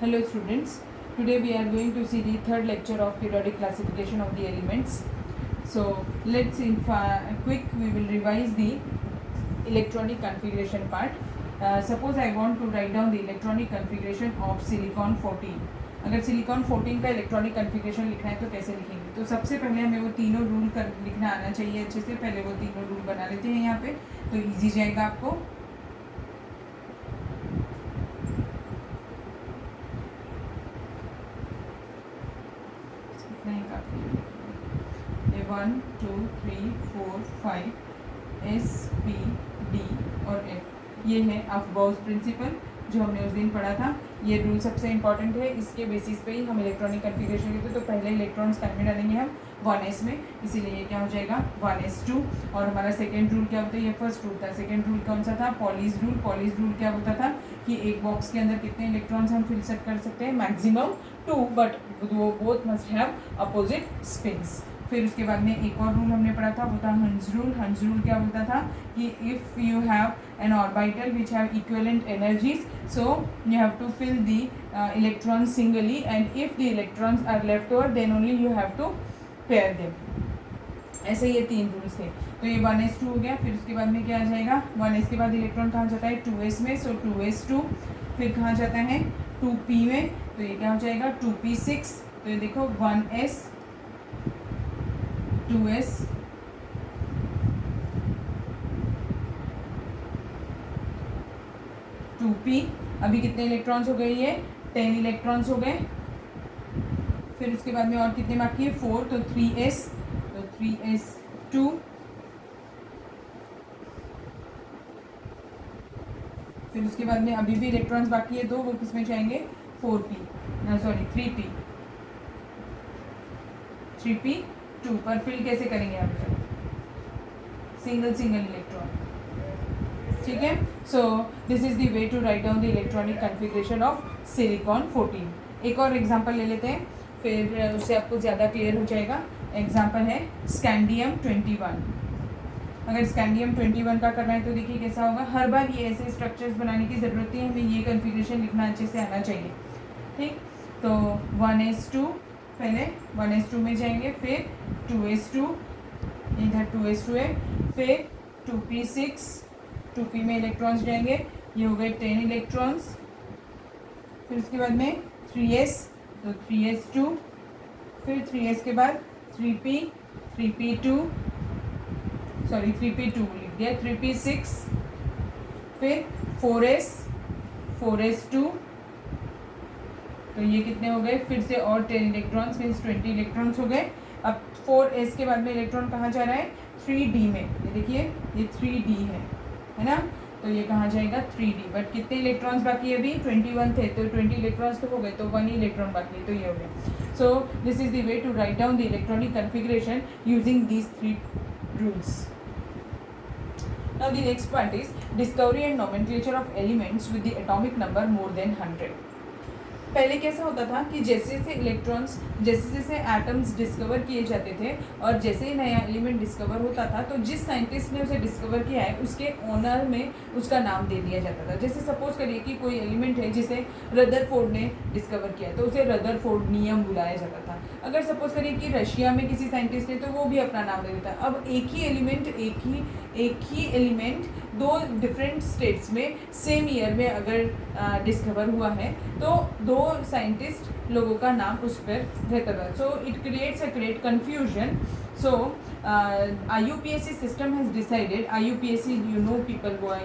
Hello students, today we are going to see the third lecture of periodic classification of the elements. So let's quick we will revise the electronic configuration part. Suppose I want to write down the electronic configuration of silicon 14. अगर silicon 14 का electronic configuration लिखना है तो कैसे लिखेंगे? तो सबसे पहले हमें वो तीनों रूल कर लिखना आना चाहिए अच्छे से. पहले वो तीनों रूल बना लेते हैं यहाँ पे, तो इजी जाएगा आपको. काफ़ी 1 2 3 4 5 S P D और F ये है अफबाउस प्रिंसिपल जो हमने उस दिन पढ़ा था. ये रूल सबसे इंपॉर्टेंट है, इसके बेसिस पे ही हम इलेक्ट्रॉनिक कन्फिग्रेशन लेते हैं. तो पहले इलेक्ट्रॉन्स कहाँ में डालेंगे हम 1s में, इसीलिए ये क्या हो जाएगा 1s2. और हमारा सेकेंड रूल क्या होता है? ये फर्स्ट रूल था. सेकेंड रूल कौन सा था? Pauli's rule. पॉलीज रूल क्या होता था कि एक बॉक्स के अंदर कितने इलेक्ट्रॉन्स हम फिल सेट कर सकते हैं? मैक्सिमम 2, बट वो both must have opposite spins. फिर उसके बाद में एक और रूल हमने पढ़ा था, वो था हंस रूल. हंस रूल क्या बोलता था कि if you have an orbital which have equivalent energies, so you have to fill the electrons singly, and if the electrons are left over then only you have to pair them. ऐसे ये तीन rules थे. तो ये 1s2 हो गया. फिर उसके बाद में क्या आ जाएगा? 1s के बाद इलेक्ट्रॉन कहाँ जाता है? 2s में, सो 2s2. फिर कहाँ जाता है? 2p में, तो ये क्या हो जाएगा? 2p6. तो ये देखो 1s 2s 2p. अभी कितने इलेक्ट्रॉन्स हो गए? ये 10 इलेक्ट्रॉन्स हो गए. फिर उसके बाद में और कितने बाकी है? 4. तो 3s, तो 3s2. फिर उसके बाद में अभी भी इलेक्ट्रॉन्स बाकी है 2, वो किस में जाएंगे? 3p. 3p2 पर फिल कैसे करेंगे आप? Single electron. ठीक है. So this is the way to write down the electronic configuration of silicon 14. एक और एग्जांपल ले लेते हैं, फिर उससे आपको ज़्यादा क्लियर हो जाएगा. एग्जांपल है स्कैंडियम 21. अगर स्कैंडियम 21 का करना है तो देखिए कैसा होगा. हर बार ये ऐसे स्ट्रक्चर्स बनाने की ज़रूरत नहीं है, हमें ये कन्फिग्रेशन लिखना अच्छे से आना चाहिए. ठीक. तो 1s2 पहले 1s2 में जाएंगे, फिर 2s2, इधर 2s2 है, फिर 2p6, 2p में इलेक्ट्रॉन्स जाएंगे, ये हो गए 10 इलेक्ट्रॉन्स. फिर उसके बाद में 3s, तो 3s2, फिर 3s के बाद 3p 3p2 लिख दिया, 3p6, फिर 4s 4s2. तो ये कितने हो गए? फिर से और 10 इलेक्ट्रॉन्स, मीन्स 20 इलेक्ट्रॉन्स हो गए. अब 4s के बाद में इलेक्ट्रॉन कहाँ जा रहा है? 3d में. ये देखिए ये 3d है ना. तो ये कहाँ जाएगा? 3d. बट कितने इलेक्ट्रॉन्स बाकी है? अभी 21 थे, तो 20 इलेक्ट्रॉन्स तो हो गए, तो 1 ही इलेक्ट्रॉन बाकी है, तो ये हो गया. So this is the way to write down the electronic configuration using these 3 rules. Now the next part is discovery and nomenclature of elements with the atomic number more than 100. पहले कैसा होता था कि जैसे जैसे इलेक्ट्रॉन्स, जैसे atoms discover किए जाते थे, और जैसे ही नया एलिमेंट डिस्कवर होता था, तो जिस साइंटिस्ट ने उसे डिस्कवर किया है उसके ऑनर में उसका नाम दे दिया जाता था. जैसे सपोज करिए कि कोई एलिमेंट है जिसे रदरफोर्ड ने डिस्कवर किया है, तो उसे रदरफोर्ड नियम बुलाया जाता था. अगर सपोज करिए कि रशिया में किसी साइंटिस्ट ने, तो वो भी अपना नाम दे देता. अब एक ही एलिमेंट 2 डिफरेंट स्टेट्स में सेम ईयर में अगर डिस्कवर हुआ है, तो 2 साइंटिस्ट लोगों का नाम उस पर रहता था. So it creates a great confusion. So IUPAC system has decided. IUPAC,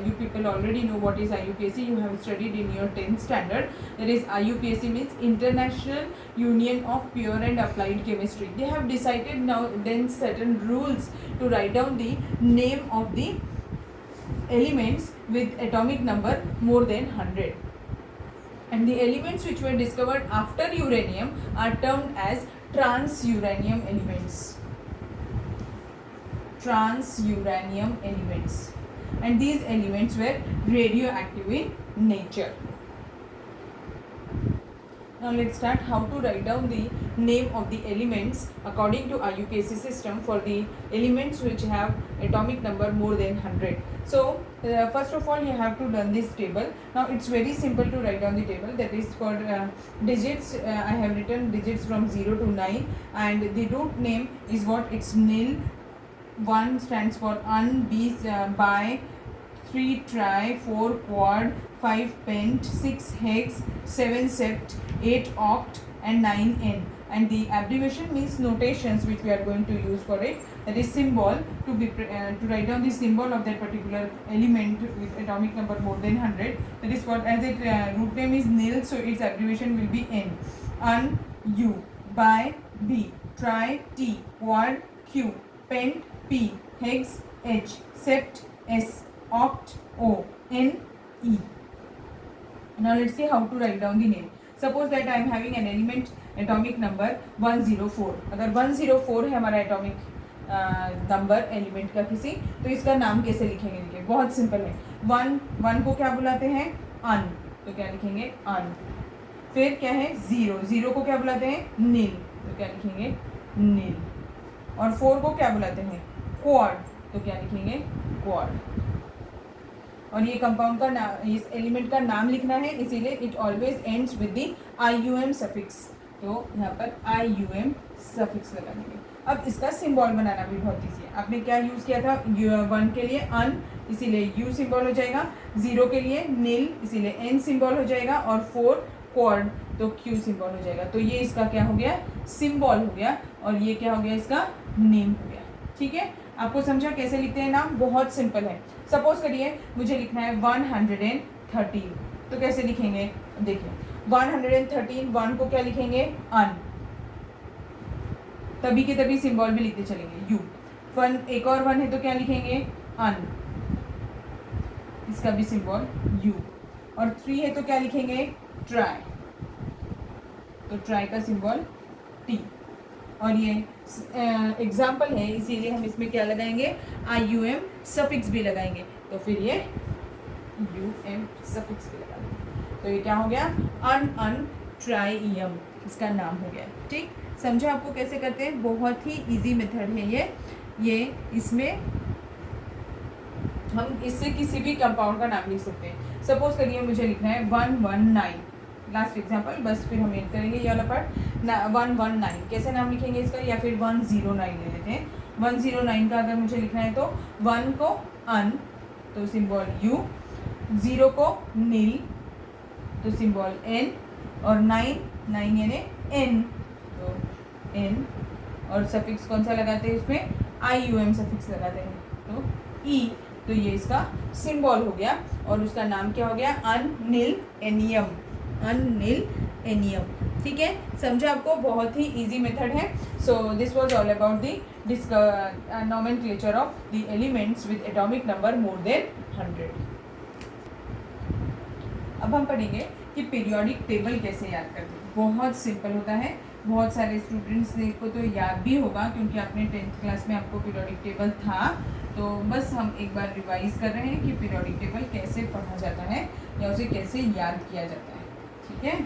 you people already know what is IUPAC. You have studied in your 10th standard. That is, IUPAC means International Union of Pure and Applied Chemistry. They have decided now then certain rules to write down the name of the elements with atomic number more than 100. And the elements which were discovered after uranium are termed as transuranium elements. Transuranium elements. And these elements were radioactive in nature. Now let's start how to write down the name of the elements according to IUPAC system for the elements which have atomic number more than 100. So first of all you have to learn this table. Now it's very simple to write down the table. That is for digits. I have written digits from 0 to 9, and the root name is what? It's nil. 1 stands for un, b bi, 3 tri, 4 quad, 5 pent, 6 hex, 7 sept, 8 oct, and 9 n. And the abbreviation means notations which we are going to use for it. That is symbol to write down the symbol of that particular element with atomic number more than 100. That is what, as it root name is nil, so its abbreviation will be n. Un, u, bi, b, tri, t, quad, q, pent, p, hex, h, sept, s, oct, o, n, e. Now let's see how to write down the name. Suppose that I am having an element atomic number 104. अगर 104 है हमारा atomic number element का किसी, तो इसका नाम कैसे लिखेंगे? देखिए बहुत सिंपल है. 1 को क्या बुलाते हैं? अन. तो क्या लिखेंगे? अन. फिर क्या है? 0 को क्या बुलाते हैं? नील. तो क्या लिखेंगे? नील. और 4 को क्या बुलाते हैं? क्वाड. तो क्या लिखेंगे? क्वाड. और ये कंपाउंड का नाम, इस एलिमेंट का नाम लिखना है, इसीलिए it always ends with the IUM suffix. तो यहाँ पर IUM सफिक्स लगा देंगे. अब इसका सिंबल बनाना भी बहुत ईजी है. आपने क्या यूज़ किया था? 1 के लिए अन, इसीलिए U सिंबल हो जाएगा. 0 के लिए नील, इसीलिए N सिंबल हो जाएगा. और 4 क्वाड, तो Q सिंबल हो जाएगा. तो ये इसका क्या हो गया? सिंबल हो गया. और ये क्या हो गया? इसका नेम हो गया. ठीक है, आपको समझा कैसे लिखते हैं नाम? बहुत सिंपल है. सपोज करिए मुझे लिखना है 113. तो कैसे लिखेंगे? देखिए 113, 1 को क्या लिखेंगे? अन. तभी के तभी सिंबल भी लिखते चलेंगे. यू. 1 एक और 1 है तो क्या लिखेंगे? अन. इसका भी सिंबल यू. और 3 है तो क्या लिखेंगे? ट्राई. तो ट्राई का सिंबल टी. और ये एग्जाम्पल है, इसीलिए हम इसमें क्या लगाएंगे? IUM सफिक्स भी लगाएंगे. तो फिर ये UM सफिक्स भी लगा देंगे. तो ये क्या हो गया? अन ट्राइयम इसका नाम हो गया. ठीक, समझो आपको कैसे करते हैं? बहुत ही इजी मेथड है ये. इसमें हम इससे किसी भी कंपाउंड का नाम लिख सकते हैं. सपोज करिए मुझे लिखना है 119. लास्ट एग्जाम्पल, बस फिर हम एड करेंगे ये वाला पार्ट. 119 कैसे नाम लिखेंगे इसका? या फिर 109 ले लेते हैं. 109 का अगर मुझे लिखना है तो 1 को अन, तो सिंबल यू. 0 को नील, तो सिंबल एन. और 9 यानी एन, तो एन. और सफिक्स कौन सा लगाते हैं इसमें? IUM सफिक्स लगाते हैं, तो ई. तो ये इसका सिंबल हो गया. और उसका नाम क्या हो गया? अनिल एनियम. अनिल एनियम. ठीक है, समझा आपको? बहुत ही इजी मेथड है. So this was all about the nomenclature of the elements with atomic number more than 100. अब हम पढ़ेंगे कि पीरियोडिक टेबल कैसे याद करते हैं. बहुत सिंपल होता है. बहुत सारे स्टूडेंट्स को तो याद भी होगा, क्योंकि आपने 10th क्लास में आपको पीरियोडिक टेबल था. तो बस हम एक बार रिवाइज कर रहे हैं कि पीरियोडिक टेबल कैसे पढ़ा जाता है या उसे कैसे याद किया जाता है. ठीक है,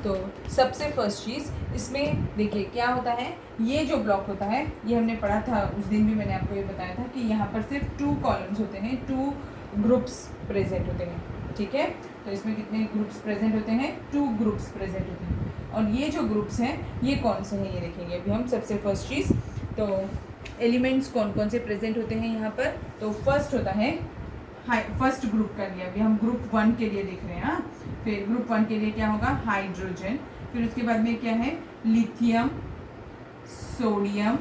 तो सबसे फर्स्ट चीज़ इसमें देखिए क्या होता है. ये जो ब्लॉक होता है, ये हमने पढ़ा था उस दिन भी, मैंने आपको ये बताया था कि यहाँ पर सिर्फ 2 कॉलम्स होते हैं, 2 ग्रुप्स प्रेजेंट होते हैं. ठीक है, तो इसमें कितने ग्रुप्स प्रेजेंट होते हैं? 2 ग्रुप्स प्रेजेंट होते हैं. और ये जो ग्रुप्स हैं ये कौन से हैं ये देखेंगे अभी हम. सबसे फर्स्ट चीज़ तो एलिमेंट्स कौन कौन से प्रेजेंट होते हैं यहाँ पर. तो फर्स्ट होता है फर्स्ट ग्रुप का लिया, अभी हम ग्रुप 1 के लिए देख रहे हैं. हाँ, फिर ग्रुप 1 के लिए क्या होगा? हाइड्रोजन. फिर उसके बाद में क्या है? लिथियम, सोडियम,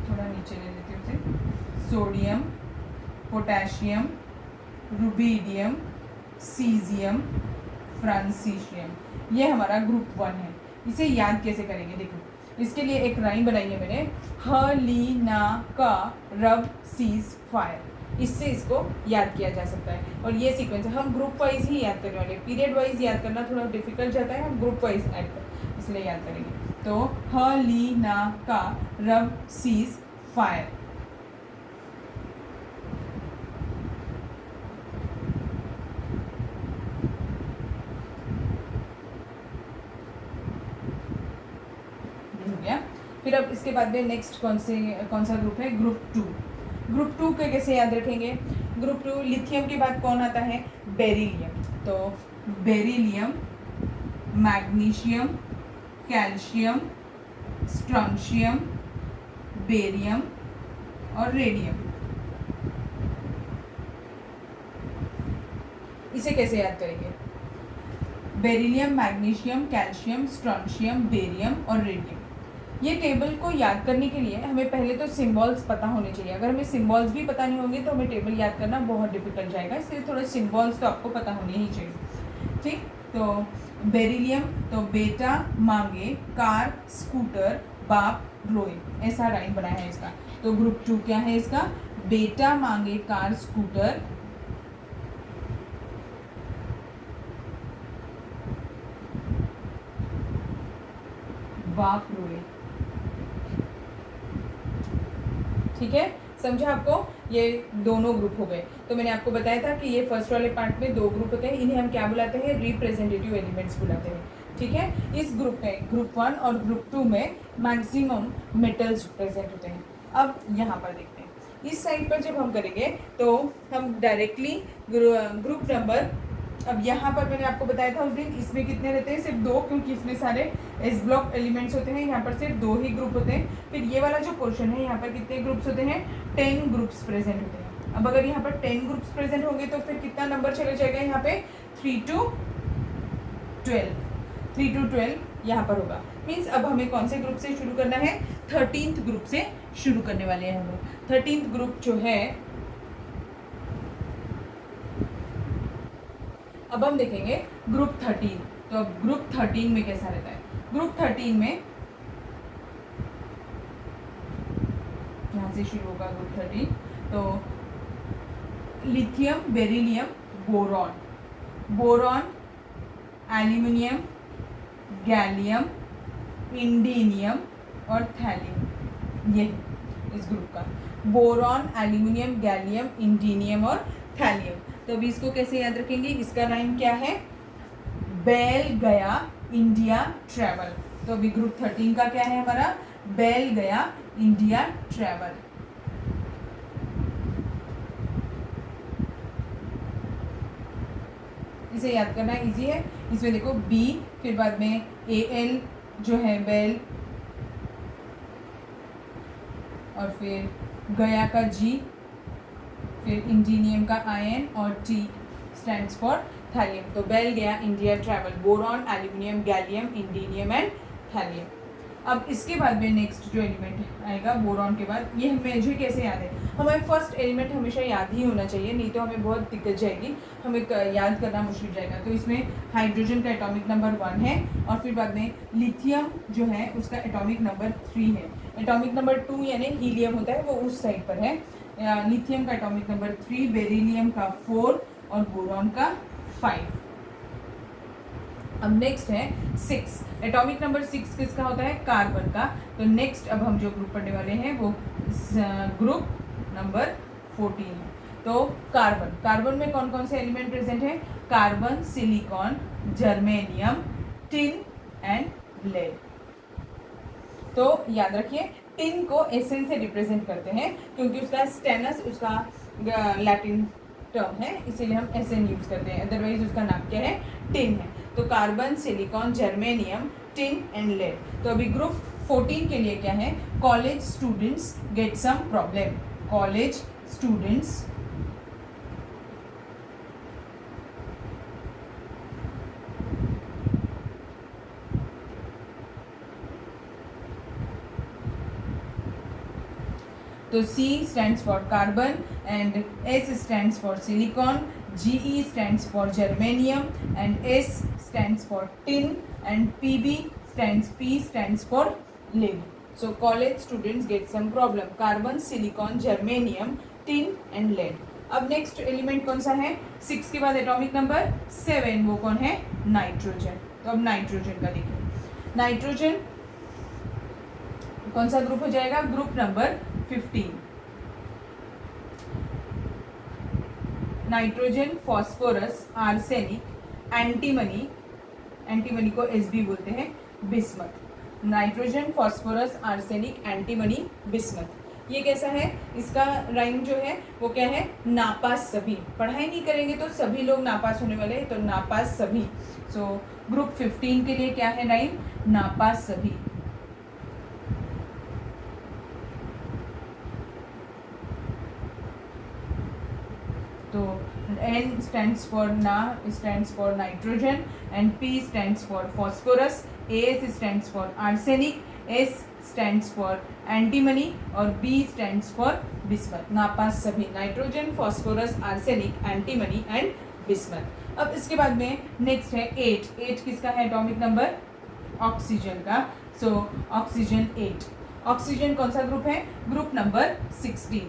थोड़ा नीचे ले लेते हैं उसे, सोडियम, पोटेशियम, रुबीडियम, सीजियम, फ्रांसीशियम. ये हमारा ग्रुप 1 है. इसे याद कैसे करेंगे? देखो, इसके लिए एक राइम बनाई है मैंने. ह ली ना का रब सीज फायर. इससे इसको याद किया जा सकता है. और ये सीक्वेंस है, हम ग्रुप वाइज ही याद करने वाले. पीरियड वाइज याद करना थोड़ा डिफिकल्ट जाता है, हम ग्रुप वाइज इसलिए याद करेंगे. तो ह ली ना का रब सीज फायर. फिर अब इसके बाद में नेक्स्ट कौन सा ग्रुप है, ग्रुप टू। ग्रुप टू के कैसे याद रखेंगे, ग्रुप टू लिथियम के बाद कौन आता है, बेरिलियम। तो beryllium, magnesium, calcium, strontium, barium और रेडियम। इसे कैसे याद करेंगे, beryllium, magnesium, calcium, strontium, barium और रेडियम। ये टेबल को याद करने के लिए हमें पहले तो सिंबल्स पता होने चाहिए। अगर हमें सिंबल्स भी पता नहीं होंगे तो हमें टेबल याद करना बहुत डिफिकल्ट जाएगा, इसलिए थोड़े सिंबल्स तो आपको पता होने ही चाहिए। ठीक, तो बेरिलियम, तो बेटा मांगे कार स्कूटर बाप रोए, ऐसा लाइन बना है इसका। तो ग्रुप टू क्या है इसका, बेटा मांगे कार स्कूटर बाप रोए। ठीक है, समझा आपको, ये दोनों ग्रुप हो गए। तो मैंने आपको बताया था कि ये फर्स्ट वाले पार्ट में दो ग्रुप होते हैं, इन्हें हम क्या बुलाते हैं, रिप्रेजेंटेटिव एलिमेंट्स बुलाते हैं। ठीक है, इस ग्रुप में ग्रुप वन और ग्रुप टू में मैक्सिमम मेटल्स प्रेजेंट होते हैं। अब यहाँ पर देखते हैं, इस साइड पर जब हम करेंगे तो हम डायरेक्टली ग्रुप नंबर, अब यहाँ पर मैंने आपको बताया था उस दिन, इसमें कितने रहते हैं, सिर्फ दो, क्योंकि इसमें सारे एस ब्लॉक एलिमेंट्स होते हैं, यहाँ पर सिर्फ दो ही ग्रुप होते हैं। फिर ये वाला जो पोर्शन है, यहाँ पर कितने ग्रुप्स होते हैं, 10 ग्रुप्स प्रेजेंट होते हैं। अब अगर यहाँ पर 10 ग्रुप्स प्रेजेंट होंगे तो फिर कितना नंबर चले जाएगा यहाँ पे, 3 to 12 यहाँ पर होगा। मीन्स अब हमें कौन से ग्रुप से शुरू करना है, 13th ग्रुप से शुरू करने वाले हैं हम लोग। 13th ग्रुप जो है, अब हम देखेंगे ग्रुप 13। तो अब ग्रुप 13 में कैसा रहता है, ग्रुप 13 में यहाँ से शुरू होगा ग्रुप 13। तो lithium, beryllium, boron, boron, aluminium, gallium, indium और थैलियम, ये इस ग्रुप का, बोरॉन, एल्यूमिनियम, गैलियम, इंडीनियम और थैलियम। तो अभी इसको कैसे याद रखेंगे, इसका लाइन क्या है, बैल गया इंडिया ट्रैवल। तो अभी ग्रुप 13 का क्या है हमारा, बैल गया इंडिया ट्रैवल। इसे याद करना इजी है, इसमें देखो बी, फिर बाद में AL जो है बैल, और फिर गया का G, फिर इंडीनियम का IN और T स्टैंड्स फॉर थैलियम। तो बैल गया India travel, boron, aluminium, gallium, indium and thallium. अब इसके बाद में नेक्स्ट जो एलिमेंट आएगा बोरॉन के बाद, ये मुझे कैसे याद है, हमें फर्स्ट एलिमेंट हमेशा याद ही होना चाहिए, नहीं तो हमें बहुत दिक्कत जाएगी, हमें याद करना मुश्किल जाएगा। तो इसमें हाइड्रोजन का एटॉमिक नंबर 1 है, और फिर बाद में लिथियम जो है उसका एटॉमिक नंबर 3 है। एटॉमिक नंबर 2 यानी हीलियम होता है, वो उस साइड पर है। लिथियम का एटॉमिक नंबर 3, बेरिलियम का 4 और बोरॉन का 5। अब नेक्स्ट है 6, एटॉमिक नंबर 6 किसका होता है, कार्बन का। तो नेक्स्ट अब हम जो ग्रुप पढ़ने वाले हैं वो ग्रुप नंबर 14 है। तो कार्बन, कार्बन में कौन कौन से एलिमेंट प्रेजेंट है, carbon, silicon, germanium, tin and lead. तो याद रखिए, टिन को एसएन से रिप्रेजेंट करते हैं, क्योंकि उसका स्टेनस उसका लैटिन टर्म है, इसीलिए हम एसएन यूज करते हैं, अदरवाइज उसका नाम क्या है, टिन है। तो carbon, silicon, germanium, tin and lead. तो अभी ग्रुप 14 के लिए क्या है, college students get some problem, college students तो C stands for carbon and S stands for silicon, GE stands for germanium and S stands for tin and P stands for lead. So college students get some problem, carbon, silicon, germanium, tin and lead. अब next element कौन सा है, 6 के बाद atomic number 7, वो कौन है, nitrogen. तो अब नाइट्रोजन का देखिए, नाइट्रोजन कौन सा ग्रुप हो जाएगा, group number 15। Nitrogen, phosphorus, arsenic, antimony, antimony को एसबी बोलते हैं, bismuth. Nitrogen, phosphorus, arsenic, antimony, bismuth. ये कैसा है, इसका राइम जो है वो क्या है, नापास सभी। पढ़ाई नहीं करेंगे तो सभी लोग नापास होने वाले हैं, तो नापास सभी। सो ग्रुप 15 के लिए क्या है राइम, नापास सभी। तो N stands for Na, stands for nitrogen, and P stands for phosphorus, AS stands for arsenic, S stands for antimony और B stands for bismuth। नापास सभी, nitrogen, phosphorus, arsenic, antimony and bismuth. अब इसके बाद में नेक्स्ट है 8 किसका है एटॉमिक नंबर, ऑक्सीजन का। सो ऑक्सीजन 8, ऑक्सीजन कौन सा ग्रुप है, ग्रुप नंबर 16।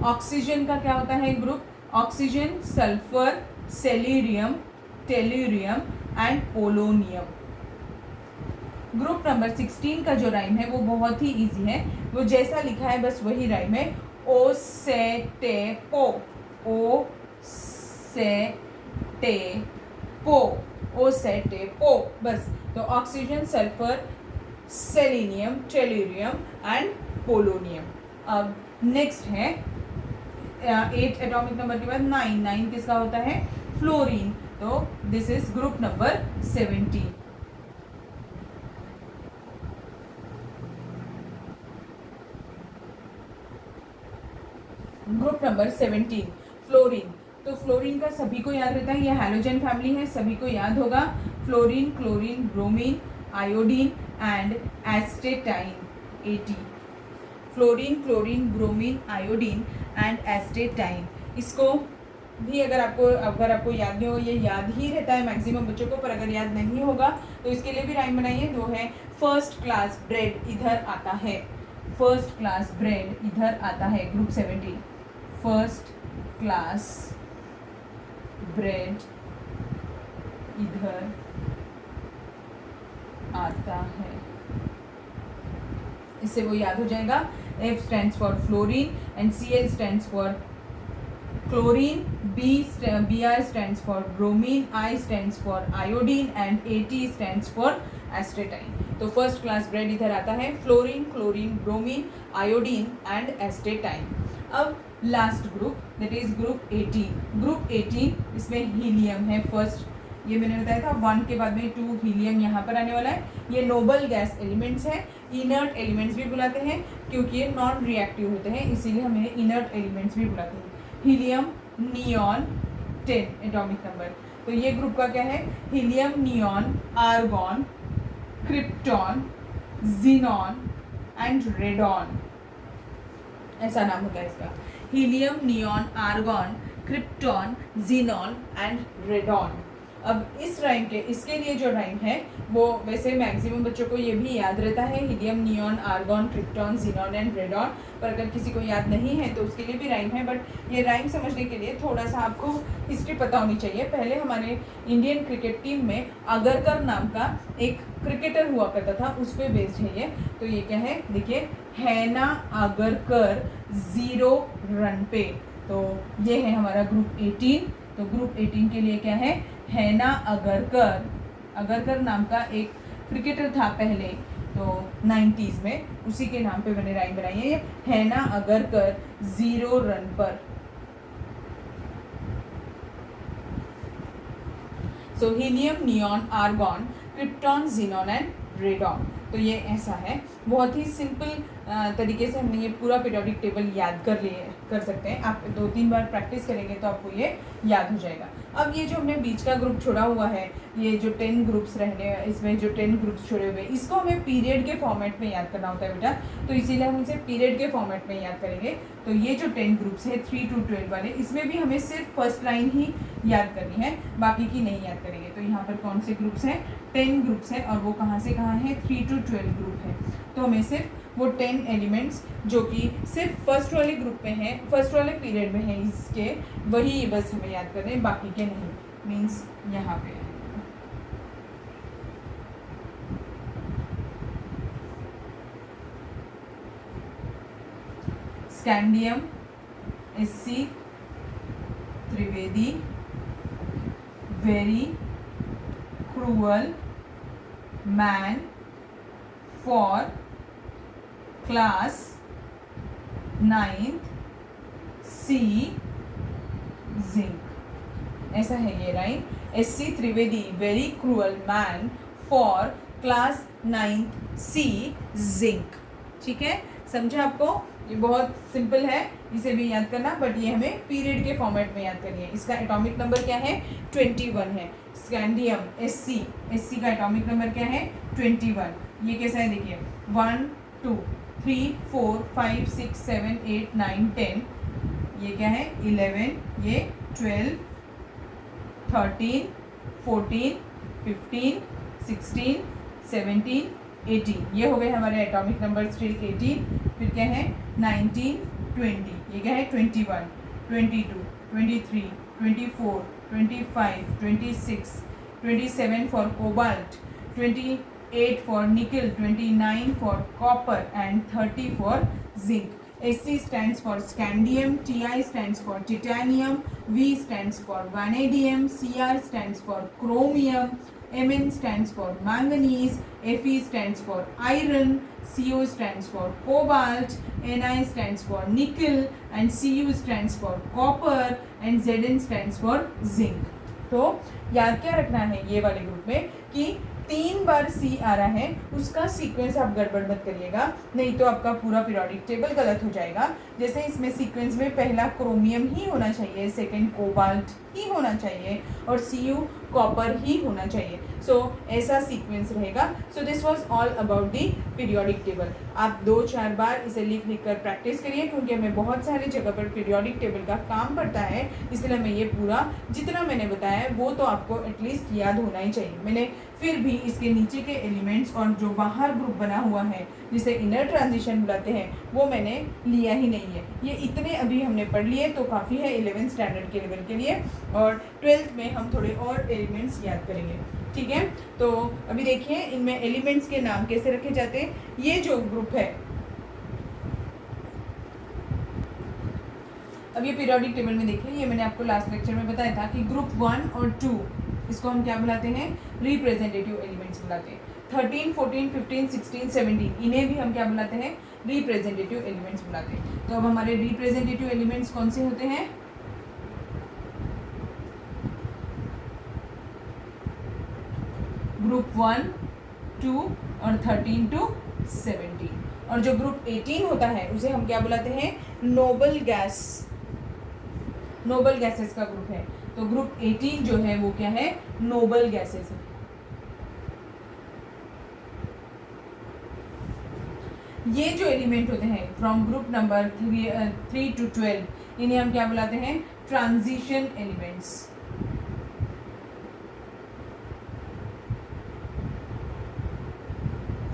ऑक्सीजन का क्या होता है group, oxygen, sulphur, selenium, tellurium and polonium. Group number 16 का जो राइम है वो बहुत ही इजी है, वो जैसा लिखा है बस वही राइम है, ओ से टे पो, ओ से टे पो, ओ से टे पो, बस। तो oxygen, sulphur, selenium, tellurium and polonium. अब नेक्स्ट है 8 एटॉमिक नंबर के बाद 9 किसका होता है, फ्लोरीन। तो this is group number 17। Group number 17 fluorine. तो फ्लोरीन का सभी को याद रहता है, ये हैलोजन फैमिली है, सभी को याद होगा। Fluorine, chlorine, bromine, iodine and astatine, 80। Fluorine, chlorine, bromine, iodine and astatine. इसको भी अगर आपको याद नहीं हो, ये याद ही रहता है मैक्सिमम बच्चों को, पर अगर याद नहीं होगा तो इसके लिए भी राइम बनाइए। दो है, फर्स्ट क्लास ब्रेड इधर आता है, फर्स्ट क्लास ब्रेड इधर आता है, ग्रुप 17। फर्स्ट क्लास ब्रेड इधर आता है, इससे वो याद हो जाएगा। F stands for fluorine and Cl stands for chlorine, Br stands for bromine, I stands for iodine and At stands for astatine। तो फर्स्ट क्लास ब्रेड इधर आता है, fluorine, chlorine, bromine, iodine and astatine. अब last group that is group 18। Group 18 इसमें helium है first, ये मैंने बताया था 1 के बाद में 2 हीलियम यहाँ पर आने वाला है। ये नोबल गैस एलिमेंट्स है, इनर्ट एलिमेंट्स भी बुलाते हैं क्योंकि ये नॉन रिएक्टिव होते हैं, इसीलिए हम इन्हें इनर्ट एलिमेंट्स भी बुलाते हैं। Helium, neon, 10 atomic number. तो ये ग्रुप का क्या है, helium, neon, argon, krypton, xenon and radon, ऐसा नाम होता है इसका। Helium, neon, argon, krypton, xenon and radon. अब इस राइम के, इसके लिए जो राइम है वो वैसे मैक्सिमम बच्चों को ये भी याद रहता है, helium, neon, argon, krypton, xenon and radon. पर अगर किसी को याद नहीं है तो उसके लिए भी राइम है, बट ये राइम समझने के लिए थोड़ा सा आपको हिस्ट्री पता होनी चाहिए। पहले हमारे इंडियन क्रिकेट टीम में अगरकर नाम का एक क्रिकेटर हुआ करता था, उस पर बेस्ड है ये। तो ये क्या है देखिए, हैना अगरकर 0 रन पे। तो ये है हमारा ग्रुप 18। तो ग्रुप 18 के लिए क्या है, हैना अगरकर, अगरकर नाम का एक क्रिकेटर था पहले, तो 90s में, उसी के नाम पे मैंने राइम बनाई है, ये हैना अगरकर 0 रन पर। So helium, neon, argon, krypton, xenon and radon. तो ये ऐसा है, बहुत ही सिंपल तरीके से हमने ये पूरा पीरियोडिक टेबल याद कर सकते हैं। आप 2-3 बार प्रैक्टिस करेंगे तो आपको ये याद हो जाएगा। अब ये जो हमने बीच का ग्रुप छोड़ा हुआ है, ये जो 10 ग्रुप्स रहने, इसमें जो 10 ग्रुप्स छोड़े हुए, इसको हमें पीरियड के फॉर्मेट में याद करना होता है बेटा, तो इसीलिए हम इसे पीरियड के फॉर्मेट में याद करेंगे। तो ये जो 10 ग्रुप्स है 3 to 12 वाले, इसमें भी हमें सिर्फ फर्स्ट लाइन ही याद करनी है, बाकी की नहीं याद करेंगे। तो यहाँ पर कौन से ग्रुप्स हैं, 10 ग्रुप्स हैं, और वो कहाँ से कहाँ हैं, 3 to 12 ग्रुप है। तो हमें सिर्फ वो 10 एलिमेंट्स जो कि सिर्फ फर्स्ट वाले ग्रुप में हैं, फर्स्ट वाले पीरियड में हैं, इसके वही बस हमें याद करने हैं, बाकी के नहीं। मीन्स यहाँ पे scandium, SC, Trivedi, very, cruel, man for class 9th see zinc. ऐसा है ये, right. S C. Trivedi very cruel man for class 9th see zinc. ठीक है, समझा आपको? ये बहुत सिंपल है, इसे भी याद करना, बट ये हमें पीरियड के फॉर्मेट में याद करनी है। इसका एटॉमिक नंबर क्या है? 21 है। Scandium SC. का एटॉमिक नंबर क्या है? 21। ये कैसा है देखिए, 1 2 3 4 5 6 7 8 9 10। ये क्या है? 11, ये 12, 13, 14, 15, 16, 17, 18। ये हो गए हमारे एटॉमिक नंबर स्टिल 18। फिर क्या है? 19, 20। ये क्या है? 21, 22, 23, 24, 25, 26, 27 फॉर कोबाल्ट, 28 फॉर निकल, 29 for copper and 30 for zinc. SC stands for scandium, Ti stands for titanium, V stands for vanadium, Cr stands for chromium, Mn stands for manganese, Fe stands for iron, Co stands for cobalt, Ni stands for nickel and Cu stands for copper and Zn stands for zinc। तो याद क्या रखना है ये वाले group में कि 3 बार सी आ रहा है, उसका सीक्वेंस आप गड़बड़ मत करिएगा, नहीं तो आपका पूरा पीरियोडिक टेबल गलत हो जाएगा। जैसे इसमें सीक्वेंस में पहला क्रोमियम ही होना चाहिए, सेकंड कोबाल्ट ही होना चाहिए और Cu कॉपर ही होना चाहिए। सो ऐसा सीक्वेंस रहेगा। So this was all about the periodic table. आप 2-4 बार इसे लिख कर प्रैक्टिस करिए, क्योंकि हमें बहुत सारी जगह पर पीरियोडिक टेबल का काम पड़ता है, इसलिए मैं ये पूरा जितना मैंने बताया है वो तो आपको एटलीस्ट याद होना ही चाहिए। मैंने फिर भी इसके नीचे के एलिमेंट्स और जो बाहर ग्रुप बना हुआ है जिसे इनर ट्रांजिशन बुलाते हैं वो मैंने लिया ही नहीं है। ये इतने अभी हमने पढ़ लिए तो काफ़ी है 11th स्टैंडर्ड के लेवल के लिए, और 12th में हम थोड़े और एलिमेंट्स याद करेंगे। ठीक है, तो अभी देखिए इनमें एलिमेंट्स के नाम कैसे रखे जाते हैं। ये जो ग्रुप है, अब ये पीरियोडिक टेबल में देखिए, ये मैंने आपको लास्ट लेक्चर में बताया था कि ग्रुप 1 और 2 इसको हम क्या बुलाते हैं? रिप्रेजेंटेटिव एलिमेंट्स बुलाते हैं। 13, 14, 15, 16, 17 इन्हें भी हम क्या बुलाते हैं? रिप्रेजेंटेटिव एलिमेंट्स बुलाते हैं। तो अब हमारे रिप्रेजेंटेटिव एलिमेंट्स कौन से होते हैं? ग्रुप 1, 2 और 13 to 17। और जो ग्रुप 18 होता है उसे हम क्या बुलाते हैं? नोबल गैसेस का ग्रुप है। तो ग्रुप 18 जो है वो क्या है? नोबल गैसेस है। ये जो एलिमेंट होते हैं फ्रॉम ग्रुप नंबर 3 to 12 इन्हें हम क्या बुलाते हैं? Transition elements.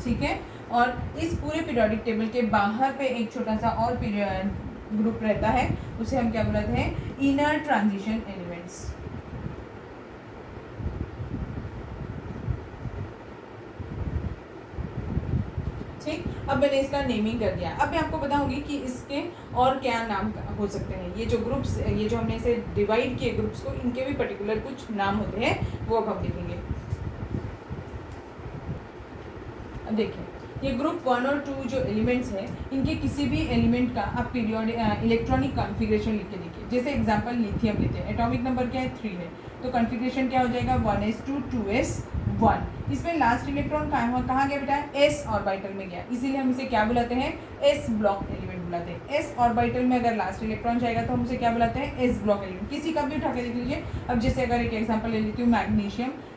ठीक है, और इस पूरे पीरियोडिक टेबल के बाहर पे एक छोटा सा और ग्रुप रहता है, उसे हम क्या बुलाते हैं? Inner transition elements. ठीक, अब मैंने इसका नेमिंग कर दिया। अब मैं आपको बताऊंगी कि इसके और क्या नाम हो सकते हैं। ये जो ग्रुप्स, ये जो हमने इसे डिवाइड किए ग्रुप्स को, इनके भी पर्टिकुलर कुछ नाम होते हैं, वो अब हम देखेंगे। अब देखिए, ये ग्रुप 1 और 2 जो एलिमेंट्स हैं, इनके किसी भी एलिमेंट का आप पीरियोडिक इलेक्ट्रॉनिक कॉन्फ़िगरेशन लिख के देखिए। जैसे एग्जांपल लिथियम लेते हैं, एटॉमिक नंबर क्या है? 3 है, तो कॉन्फ़िगरेशन क्या हो जाएगा? 1s2 2s1। इसमें लास्ट इलेक्ट्रॉन कहाँ गया बेटा? s ऑर्बिटल में गया, इसीलिए हम इसे क्या बुलाते हैं? s ब्लॉक एलिमेंट बुलाते हैं। s ऑर्बिटल में अगर लास्ट इलेक्ट्रॉन जाएगा तो हम उसे क्या बुलाते हैं? s block element. किसी का भी उठा के देख लीजिए। अब जैसे अगर एक एग्जांपल ले लेती हूँ,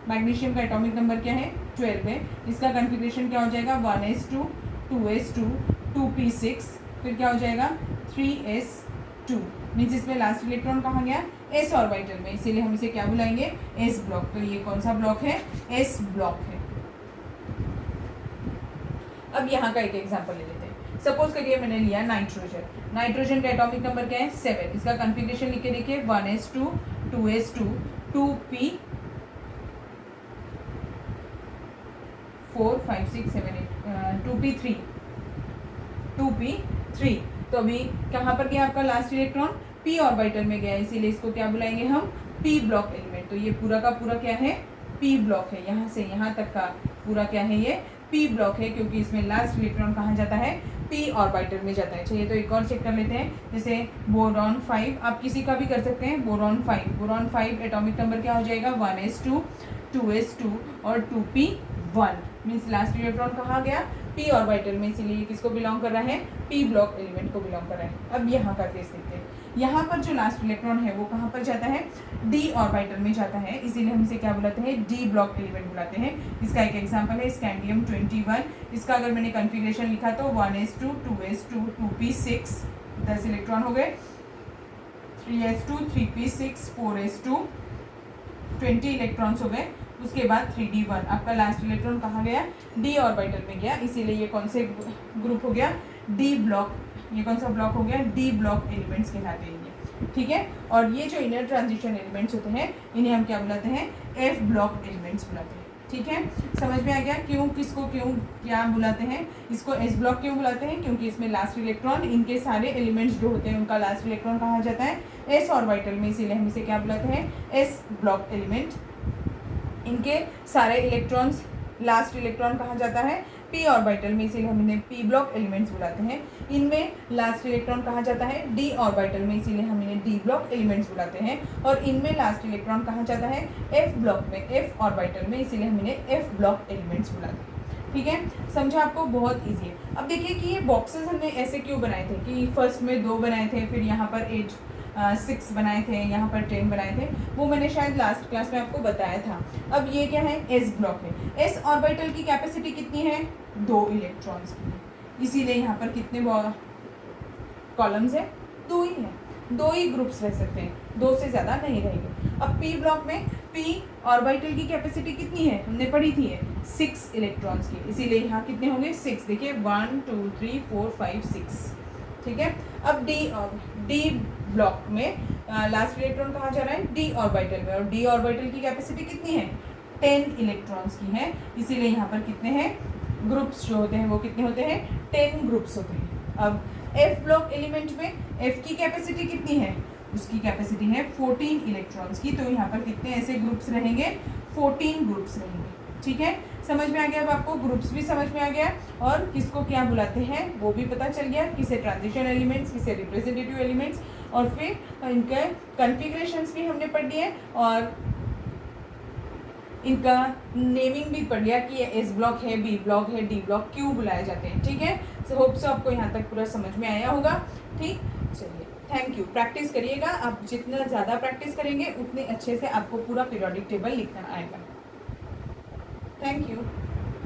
मैग्नीशियम का एटॉमिक नंबर क्या है? 12 है। इसका कॉन्फ़िगरेशन क्या हो जाएगा? 1s2 2s2 2p6, फिर क्या हो जाएगा? 3s2। मीन्स इसमें लास्ट इलेक्ट्रॉन कहाँ गया? s ऑर्बिटल में, इसीलिए हम इसे क्या बुलाएंगे? s block. तो ये कौन सा ब्लॉक है? s ब्लॉक है। अब यहाँ का एक एग्जांपल ले लेते हैं। सपोज करिए मैंने लिया नाइट्रोजन का एटॉमिक नंबर क्या है? 7। इसका कॉन्फ़िगरेशन लिख के देखिए, 1s2 2s2 2p 4 5 6 7 8 2p3। तो अभी कहाँ पर गया आपका लास्ट इलेक्ट्रॉन? p ऑर्बिटल में गया, इसीलिए इसको क्या बुलाएंगे हम? p block element. तो ये पूरा का पूरा क्या है? p ब्लॉक है। यहाँ से यहाँ तक का पूरा क्या है, ये पी ब्लॉक है, क्योंकि इसमें लास्ट इलेक्ट्रॉन कहाँ जाता है, पी ऑर्बिटल में जाता है। चलिए तो एक और चेक कर लेते हैं, जैसे बोरॉन 5, आप किसी का भी कर सकते हैं। बोरॉन 5 एटॉमिक नंबर क्या हो जाएगा, 1s2, 2s2 और 2p1, मीन्स लास्ट इलेक्ट्रॉन कहाँ गया, पी ऑर्बिटल में, इसीलिए किसको बिलोंग कर रहा है, पी ब्लॉक एलिमेंट को बिलोंग कर रहा है। अब यहाँ का केस देखते हैं, यहाँ पर जो लास्ट इलेक्ट्रॉन है वो कहाँ पर जाता है, डी ऑर्बिटल में जाता है, इसीलिए हम इसे क्या बुलाते हैं, डी ब्लॉक एलिमेंट बुलाते हैं। इसका एक एग्जांपल है स्कैंडियम 21, इसका अगर मैंने कॉन्फ़िगरेशन लिखा तो 1s2, 2s2, 2p6, 10 इलेक्ट्रॉन हो गए, 3s2, 3p6, 4s2, 20 इलेक्ट्रॉन्स हो गए। उसके बाद 3d1, आपका लास्ट इलेक्ट्रॉन कहाँ गया, डी ऑर्बिटल में गया, इसीलिए ये कौन से ग्रुप हो गया, डी ब्लॉक। ये कौन सा ब्लॉक हो गया, डी ब्लॉक एलिमेंट्स कहलाते हैं ये, ठीक है। और ये जो इनर ट्रांजिशन एलिमेंट्स होते हैं इन्हें हम क्या बुलाते हैं, एफ ब्लॉक एलिमेंट्स बुलाते हैं, ठीक है। समझ में आ गया क्यों, किसको क्यों क्या बुलाते हैं, इसको एस ब्लॉक क्यों बुलाते हैं, क्योंकि इसमें लास्ट इलेक्ट्रॉन, इनके सारे एलिमेंट्स जो होते हैं उनका लास्ट इलेक्ट्रॉन कहाँ जाता है, एस ऑर्बिटल में, इसीलिए हम इसे क्या बुलाते हैं, एस ब्लॉक एलिमेंट। इनके सारे इलेक्ट्रॉन्स, लास्ट इलेक्ट्रॉन कहाँ जाता है, पी ऑर्बिटल में, इसीलिए हम इन्हें पी ब्लॉक एलिमेंट्स बुलाते हैं। इनमें लास्ट इलेक्ट्रॉन कहाँ जाता है, डी ऑर्बिटल में, इसीलिए हम इन्हें डी ब्लॉक एलिमेंट्स बुलाते हैं। और इनमें लास्ट इलेक्ट्रॉन कहाँ जाता है, एफ ब्लॉक में, एफ ऑर्बिटल में, इसीलिए हम इन्हें एफ ब्लॉक एलिमेंट्स बुलाते हैं, ठीक है। समझा आपको, बहुत ईजी है। अब देखिए कि ये बॉक्सेस हमने ऐसे क्यों बनाए थे, कि फर्स्ट में 2 बनाए थे, फिर यहाँ पर 6 बनाए थे, यहाँ पर 10 बनाए थे, वो मैंने शायद लास्ट क्लास में आपको बताया था। अब ये क्या है, एस ब्लॉक है। एस ऑर्बिटल की कैपेसिटी कितनी है, 2 इलेक्ट्रॉन्स की, इसीलिए यहाँ पर कितने कॉलम्स है, 2 ही है, 2 ही ग्रुप्स रह सकते हैं, 2 से ज़्यादा नहीं रहेंगे। अब पी ब्लॉक में पी ऑर्बिटल की कैपेसिटी कितनी है, हमने पढ़ी थी है 6 इलेक्ट्रॉन्स की, इसीलिए यहाँ कितने होंगे, 6। देखिए 1 2 3 4 5 6, ठीक है। अब डी ब्लॉक में लास्ट इलेक्ट्रॉन कहाँ जा रहा है, डी ऑर्बिटल में, और डी ऑर्बिटल की कैपेसिटी कितनी है, 10 इलेक्ट्रॉन्स की है, इसीलिए यहाँ पर कितने हैं, ग्रुप्स जो होते हैं वो कितने होते हैं, 10 ग्रुप्स होते हैं। अब एफ ब्लॉक एलिमेंट में एफ की कैपेसिटी कितनी है, उसकी कैपेसिटी है 14 इलेक्ट्रॉन्स की, तो यहाँ पर कितने ऐसे ग्रुप्स रहेंगे, 14 ग्रुप्स रहेंगे, ठीक है। समझ में आ गया, अब आपको ग्रुप्स भी समझ में आ गया और किसको क्या बुलाते हैं वो भी पता चल गया, किसे ट्रांजिशन एलिमेंट्स, किसे रिप्रेजेंटेटिव एलिमेंट्स, और फिर इनके कॉन्फ़िगरेशंस भी हमने पढ़ लिए और इनका नेमिंग भी पढ़ लिया कि ये एस ब्लॉक है, बी ब्लॉक है, डी ब्लॉक क्यों बुलाए जाते हैं, ठीक है। सो होप सो आपको यहाँ तक पूरा समझ में आया होगा, ठीक। चलिए, थैंक यू। प्रैक्टिस करिएगा, आप जितना ज़्यादा प्रैक्टिस करेंगे उतने अच्छे से आपको पूरा पीरियोडिक टेबल लिखना आएगा। Thank you.